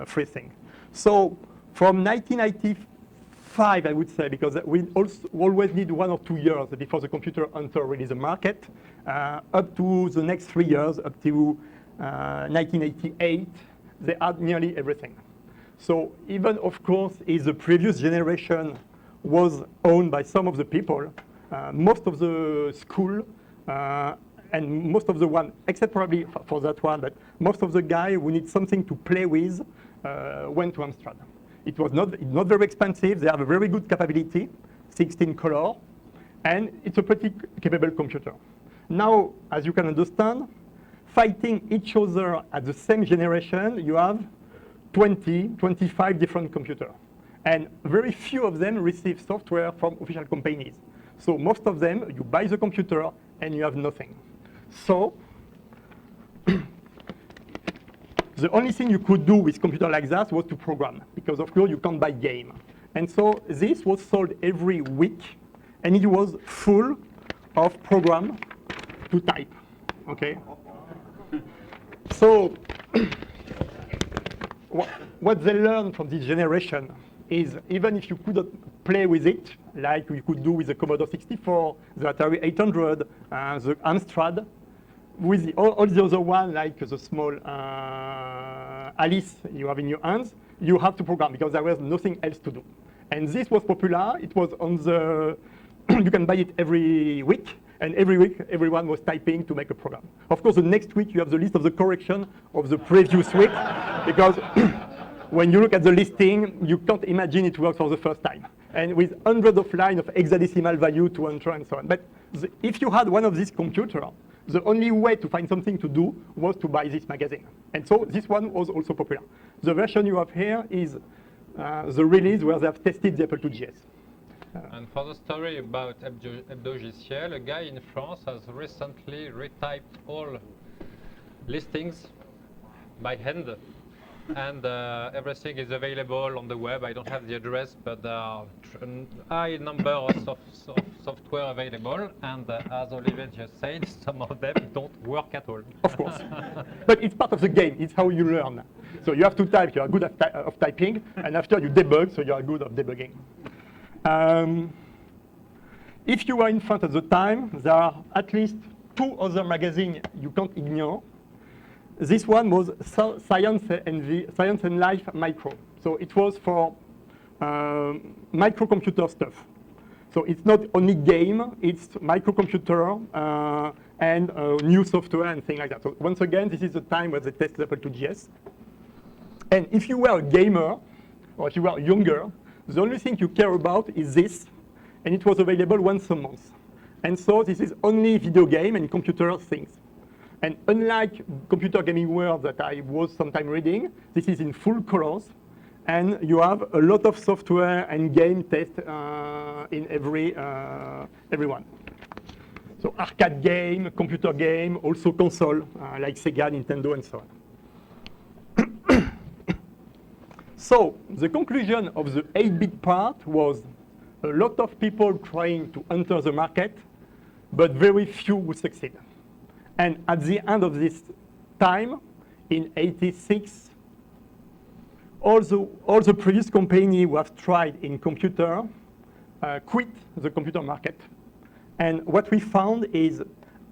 free thing. So from 1995, I would say, because we also always need 1 or 2 years before the computer enter really the market, up to the next 3 years, up to 1988, they had nearly everything. So even, of course, if the previous generation was owned by some of the people, most of the school and most of the one, except probably for that one, but most of the guy who need something to play with went to Amstrad. It was not very expensive. They have a very good capability, 16 color, and it's a pretty capable computer. Now, as you can understand, fighting each other at the same generation, you have 20, 25 different computers. And very few of them receive software from official companies. So most of them, you buy the computer and you have nothing. So the only thing you could do with computer like that was to program, because of course you can't buy game. And so this was sold every week, and it was full of program to type, okay? So what they learned from this generation is even if you couldn't play with it, like you could do with the Commodore 64, the Atari 800, the Amstrad, with all the other one, like the small Alice you have in your hands, you have to program because there was nothing else to do. And this was popular. It was on the, you can buy it every week, and every week everyone was typing to make a program. Of course, the next week you have the list of the correction of the previous week, because when you look at the listing, you can't imagine it works for the first time. And with hundreds of lines of hexadecimal value to enter and so on. But if you had one of these computers, the only way to find something to do was to buy this magazine. And so this one was also popular. The version you have here is the release where they have tested the Apple IIgs. And for the story about Hebdogiciel, a guy in France has recently retyped all listings by hand, and everything is available on the web. I don't have the address, but there are high number of software available, and as Olivier just said, some of them don't work at all. Of course. But it's part of the game. It's how you learn. So you have to type. You are good at typing, and after you debug, so you are good at debugging. If you were in front at the time, there are at least 2 other magazines you can't ignore. This one was Science and Life Micro. So it was for microcomputer stuff. So it's not only game, it's microcomputer and new software and things like that. So once again, this is the time where they tested Apple IIgs. And if you were a gamer, or if you were younger, the only thing you care about is this, and it was available once a month. And so this is only video game and computer things. And unlike Computer Gaming World that I was sometime reading, this is in full colors, and you have a lot of software and game test in every one. So arcade game, computer game, also console, like Sega, Nintendo, and so on. So the conclusion of the 8-bit part was a lot of people trying to enter the market, but very few would succeed. And at the end of this time, in '86, all the previous companies who have tried in computer quit the computer market. And what we found is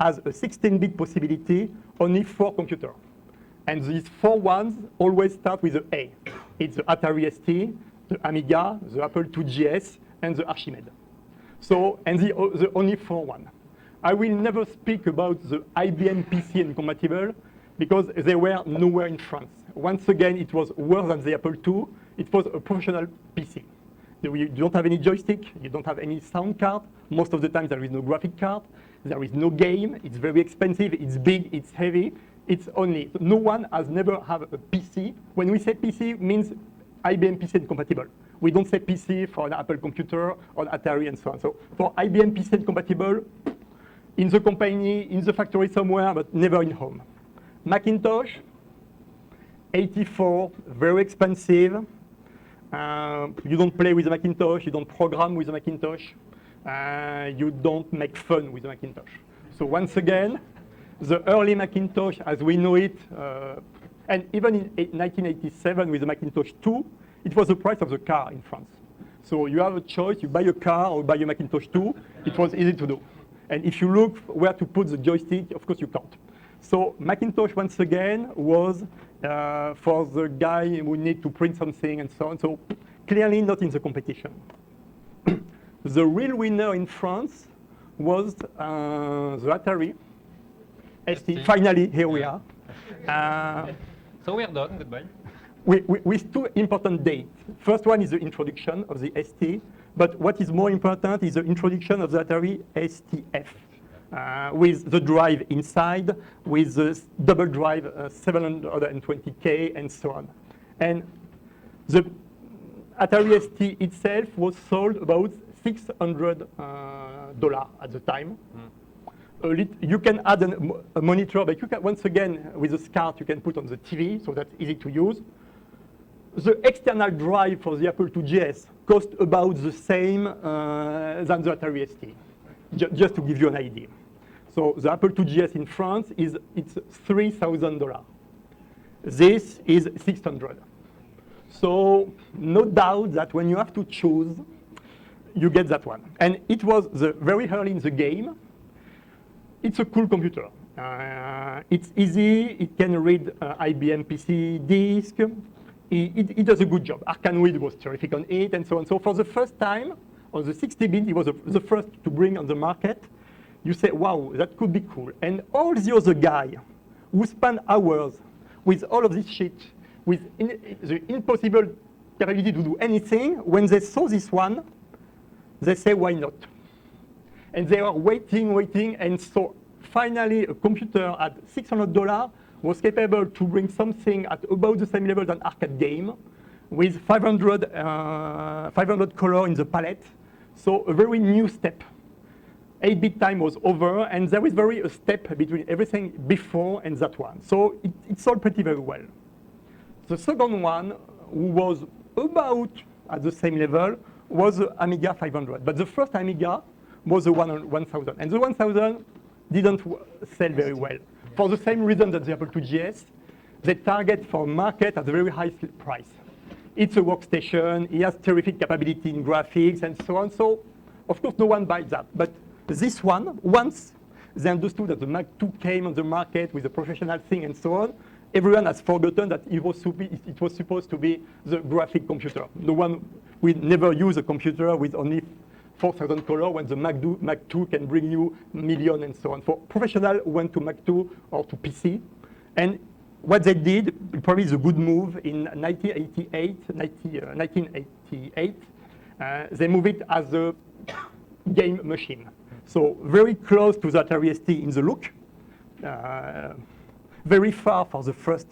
has a 16-bit possibility, only 4 computers. And these 4 ones always start with an A. It's the Atari ST, the Amiga, the Apple IIgs, and the Archimede. So, and the only 4 one. I will never speak about the IBM PC incompatible because they were nowhere in France. Once again, it was worse than the Apple II. It was a professional PC. You don't have any joystick, you don't have any sound card. Most of the time there is no graphic card, there is no game, it's very expensive, it's big, it's heavy. It's only, no one has never had a PC. When we say PC, it means IBM PC incompatible. We don't say PC for an Apple computer or Atari and so on. So for IBM PC incompatible, in the company, in the factory somewhere, but never in home. Macintosh, 84, very expensive. You don't play with a Macintosh, you don't program with a Macintosh, you don't make fun with a Macintosh. So once again, the early Macintosh as we know it, and even in 1987 with the Macintosh 2, it was the price of the car in France. So you have a choice, you buy a car or buy a Macintosh 2, it was easy to do. And if you look where to put the joystick, of course you can't. So Macintosh, once again, was for the guy who need to print something and so on. So clearly not in the competition. The real winner in France was the Atari ST. Finally, here we are. So we're done, goodbye. With 2 important dates. First one is the introduction of the ST, but what is more important is the introduction of the Atari STF, with the drive inside, with the double drive 720K and so on. And the Atari ST itself was sold about $600 at the time. You can add a monitor, but you can, once again, with a SCART, you can put on the TV, so that's easy to use. The external drive for the Apple IIgs cost about the same than the Atari ST, just to give you an idea. So the Apple IIgs in France, it's $3,000. This is $600. So no doubt that when you have to choose, you get that one. And it was very early in the game. It's a cool computer. It's easy, it can read IBM PC disk. It does a good job. Arkanoid was terrific on it and so on. So for the first time, on the 60-bit, it was the first to bring on the market. You say, wow, that could be cool. And all the other guys who spend hours with all of this shit, with the impossible capability to do anything, when they saw this one, they say, why not? And they are waiting, and so finally a computer at $600 was capable to bring something at about the same level than arcade game, with 500 color in the palette. So a very new step. 8-bit time was over, and there was a step between everything before and that one. So it sold pretty very well. The second one, who was about at the same level, was the Amiga 500. But the first Amiga was the 1000. And the 1000 didn't sell very well. For the same reason that the Apple IIgs, they target for market at a very high price. It's a workstation, it has terrific capability in graphics and so on. So, of course, no one buys that. But this one, once they understood that the Mac 2 came on the market with a professional thing and so on, everyone has forgotten that it was supposed to be the graphic computer. No one will never use a computer with only 4,000 color when the Mac 2 can bring you million and so on. For professional, went to Mac 2 or to PC. And what they did, probably is a good move, in 1988, they moved it as a game machine. So very close to the Atari ST in the look, very far for the first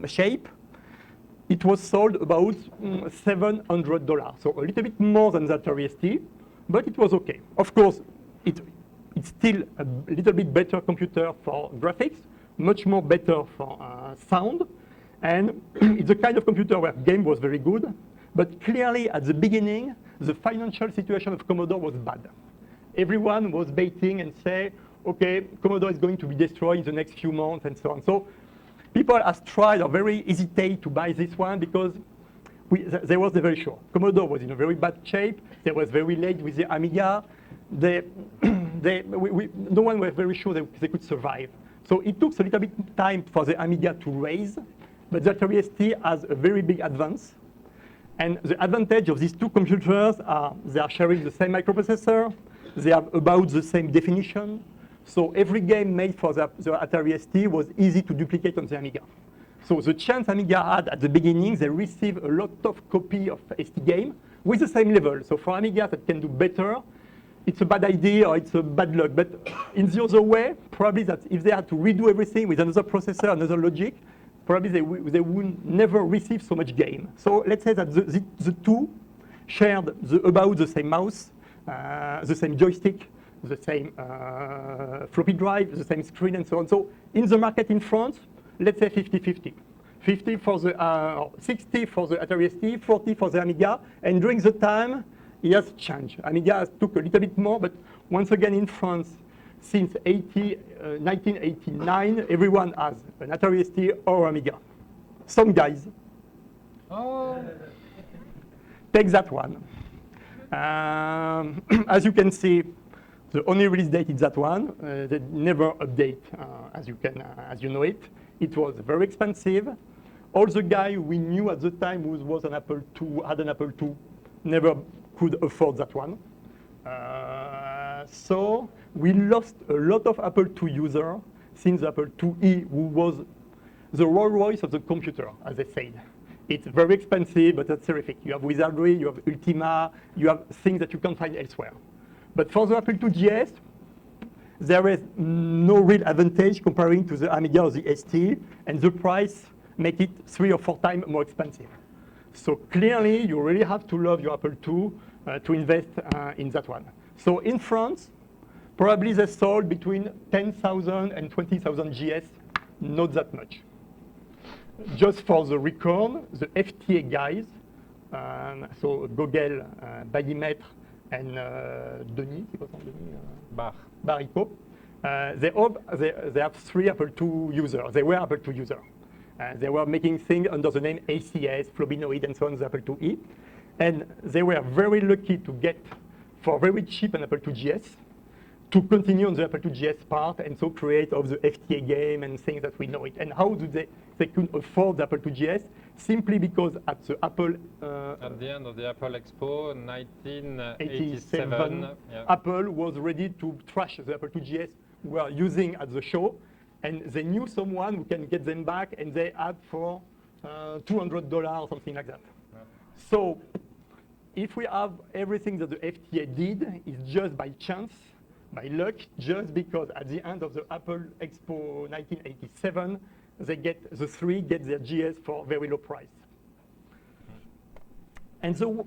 shape. It was sold about $700, so a little bit more than the Atari ST, but it was okay. Of course, it's still a little bit better computer for graphics, much more better for sound, and it's the kind of computer where game was very good, but clearly at the beginning, the financial situation of Commodore was bad. Everyone was baiting and say, okay, Commodore is going to be destroyed in the next few months and so on. So people have tried or very hesitate to buy this one because they was very sure. Commodore was in a very bad shape. They was very late with the Amiga. They no one was very sure that they could survive. So it took a little bit time for the Amiga to raise, but the Atari ST has a very big advance. And the advantage of these two computers are they are sharing the same microprocessor, they have about the same definition. So every game made for the Atari ST was easy to duplicate on the Amiga. So the chance Amiga had at the beginning, they received a lot of copy of ST game with the same level. So for Amiga that can do better, it's a bad idea or it's a bad luck. But in the other way, probably that if they had to redo everything with another processor, another logic, probably they would never receive so much game. So let's say that the two shared about the same mouse, the same joystick, the same floppy drive, the same screen, and so on. So in the market in France, let's say 50-50. 50 for the 60 for the Atari ST, 40 for the Amiga, and during the time, it has changed. Amiga has took a little bit more, but once again in France, since 1989, everyone has an Atari ST or Amiga. Some guys. Oh. Take that one. As you can see, the only release date is that one. They never update, as you know it. It was very expensive. All the guy we knew at the time who was an Apple II, had an Apple II, never could afford that one. So we lost a lot of Apple II users since the Apple IIe, who was the Rolls Royce of the computer, as they said. It's very expensive, but that's terrific. You have Wizardry, you have Ultima, you have things that you can't find elsewhere. But for the Apple IIgs, there is no real advantage comparing to the Amiga or the ST, and the price make it 3 or 4 times more expensive. So clearly, you really have to love your Apple II to invest in that one. So in France, probably they sold between 10,000 and 20,000 GS, not that much. Just for the record, the FTA guys, so Gogel, Badimètre, and Denis, Baricot, they have 3 Apple II users. They were Apple II users. They were making things under the name ACS, Flobinoid, and so on, the Apple IIe. And they were very lucky to get, for very cheap, an Apple IIgs, to continue on the Apple IIgs part, and so create of the FTA game and things that we know it. And how do they could afford the Apple IIgs? Simply because at the Apple... at the end of the Apple Expo, 1987, yeah. Apple was ready to trash the Apple IIgs we were using at the show, and they knew someone who can get them back, and they had for $200 or something like that. Yeah. So if we have everything that the FTA did, is just by chance, by luck, just because at the end of the Apple Expo 1987, the 3 get their GS for very low price. And so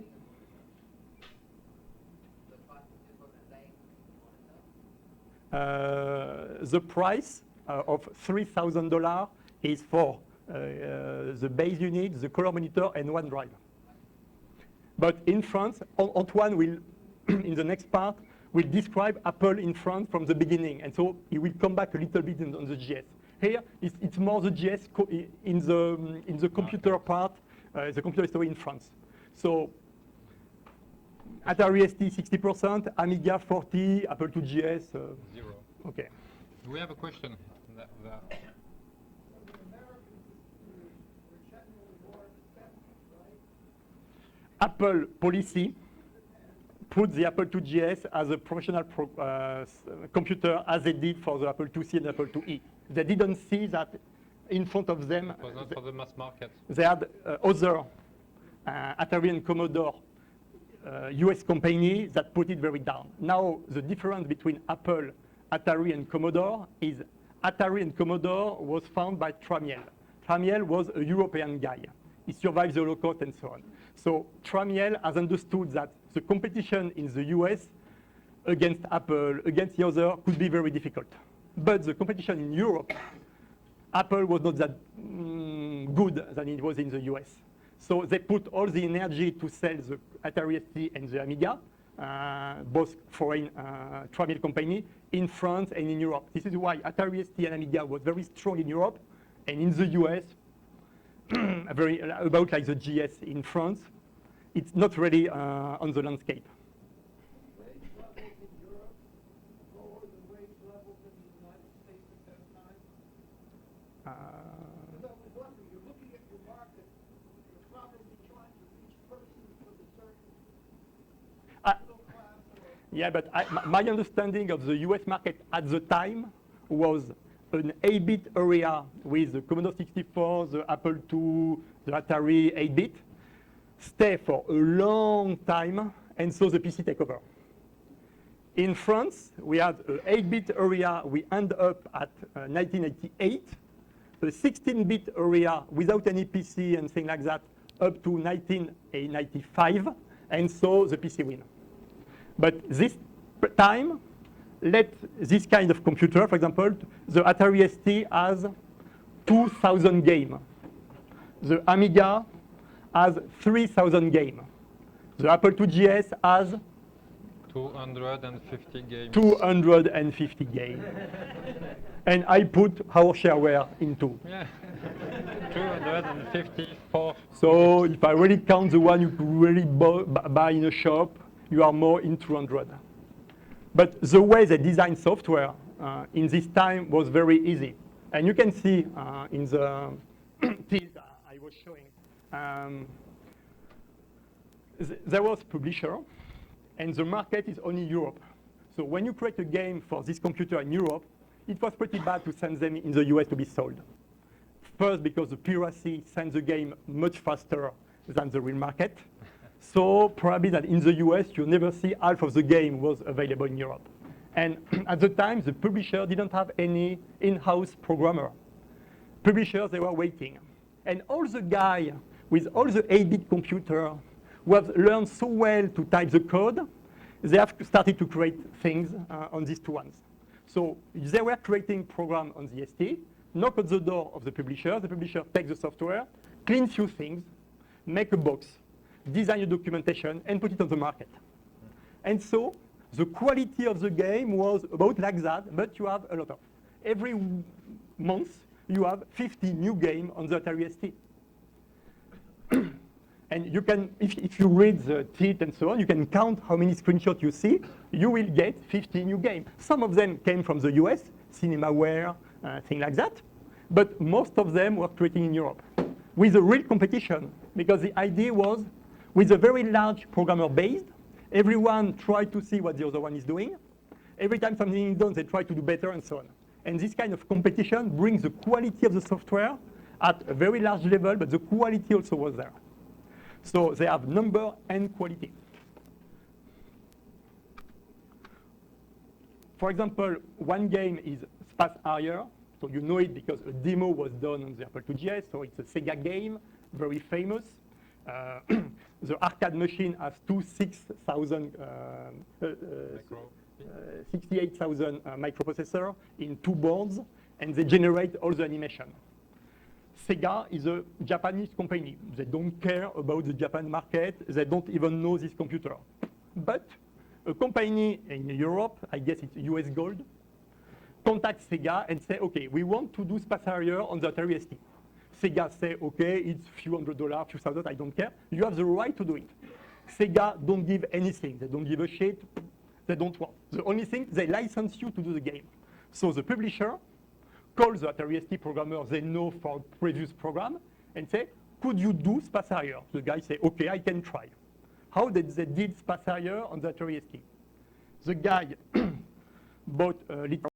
the price of $3,000 is for the base unit, the color monitor, and 1 drive. But in France, Antoine will, in the next part, will describe Apple in France from the beginning, and so he will come back a little bit on the GS. Here, it's more the GS in the computer part, the computer history in France. So Atari ST 60%, Amiga 40%, Apple II GS 0. Okay. We have a question. Apple policy put the Apple II GS as a professional computer as they did for the Apple IIc and Apple IIe. They didn't see that in front of them. It was not for the mass market. They had other Atari and Commodore US company that put it very down. Now the difference between Apple, Atari, and Commodore is Atari and Commodore was founded by Tramiel. Tramiel was a European guy. He survived the Holocaust and so on. So Tramiel has understood that the competition in the US against Apple, against the other, could be very difficult. But the competition in Europe, Apple was not that good than it was in the US. So they put all the energy to sell the Atari ST and the Amiga, both foreign Tramiel company, in France and in Europe. This is why Atari ST and Amiga was very strong in Europe, and in the US, very about like the GS in France, it's not really on the landscape. Yeah, but my understanding of the US market at the time was an 8-bit area with the Commodore 64, the Apple II, the Atari 8-bit, stay for a long time, and so the PC take over. In France, we had an 8-bit area, we end up at 1988, a 16-bit area without any PC and things like that, up to 1995, and so the PC win. But this time, let this kind of computer, for example, the Atari ST has 2,000 games. The Amiga has 3,000 games. The Apple IIgs has 250 games. 250 games. And I put our shareware into. Yeah. 254. So if I really count the one you could really buy in a shop, you are more in 200. But the way they design software in this time was very easy. And you can see in the tilt I was showing, there was publisher, and the market is only Europe. So when you create a game for this computer in Europe, it was pretty bad to send them in the US to be sold. First, because the piracy sends the game much faster than the real market. So probably that in the US, you never see half of the game was available in Europe. And at the time, the publisher didn't have any in-house programmer. Publishers, they were waiting. And all the guys with all the 8-bit computer who have learned so well to type the code, they have started to create things on these two ones. So they were creating program on the ST, knock at the door of the publisher takes the software, clean few things, make a box, design a documentation, and put it on the market. And so the quality of the game was about like that, but you have a lot of. Every month, you have 50 new games on the Atari ST. And you can, if you read the tilt and so on, you can count how many screenshots you see. You will get 50 new games. Some of them came from the US, CinemaWare, things like that. But most of them were created in Europe with a real competition, because the idea was, with a very large programmer base, everyone tried to see what the other one is doing. Every time something is done, they try to do better and so on. And this kind of competition brings the quality of the software at a very large level, but the quality also was there. So they have number and quality. For example, one game is Space Harrier. So you know it because a demo was done on the Apple IIgs, so it's a Sega game, very famous. The arcade machine has two 68,000 microprocessor in two boards, and they generate all the animation. Sega is a Japanese company. They don't care about the Japan market. They don't even know this computer. But a company in Europe, I guess it's US Gold, contacts Sega and say, okay, we want to do Space Harrier on the Atari ST. Sega say, okay, it's a few $100, few thousand, I don't care. You have the right to do it. Sega don't give anything. They don't give a shit. They don't want. The only thing, they license you to do the game. So the publisher calls the Atari ST programmer they know for previous program and say, could you do Space Harrier? The guy say, okay, I can try. How did they did Space Harrier on the Atari ST? The guy bought a little